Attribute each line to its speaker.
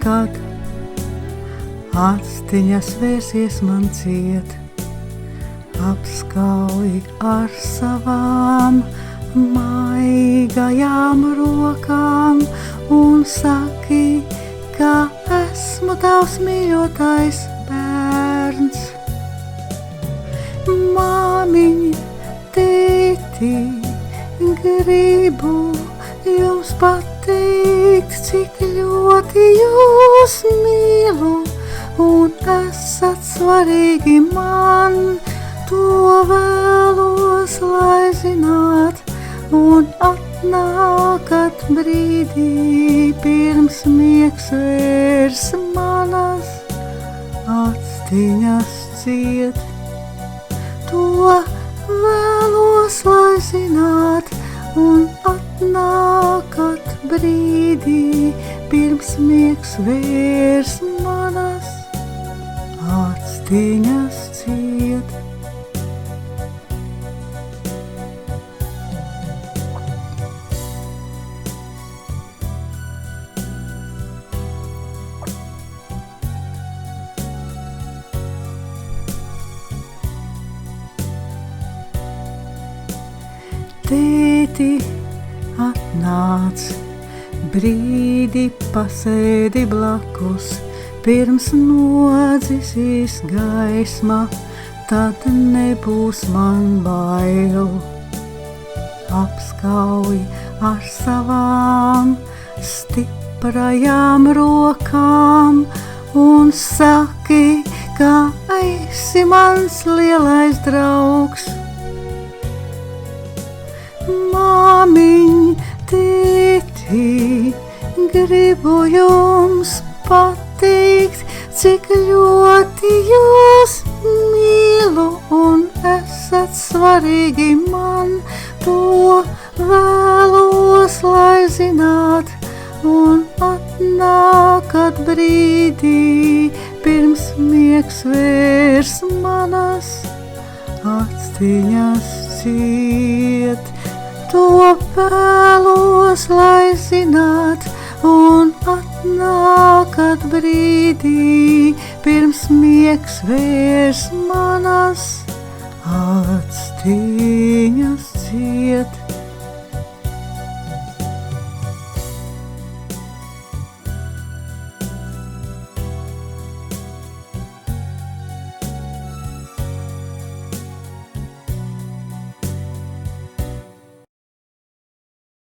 Speaker 1: kad atstiņas vērsies man ciet, apskauj ar savām maigajām rokām un saki, ka esmu tavs mīļotais bērns. Māmiņ, tēti, gribu jums pateikt, cik ļoti jūs mīlu un esat svarīgi man. To vēlos, lai zināt, un atnākat brīdī, pirms miegs vērs manas atstiņas ciet. To vēlos, lai zināt, un atnākat brīdī, pirms miegs vērs manas atstiņas ciet. Tēti, atnāc, brīdi pasēdi blakus, pirms nodzisīs gaisma, tad nebūs man bail. Apskauj ar savām stiprajām rokām un saki, ka esi mans lielais draugs. Māmiņ, tēti, gribu jums pateikt, cik ļoti jūs mīlu un esat svarīgi man. To vēlos, lai zināt, un atnākat brīdī, pirms miegs vērs manas atstiņas ciet. To vēlos, lai zināt, un atnākat brīdī, pirms miegs vērs manas atstiņas ciet.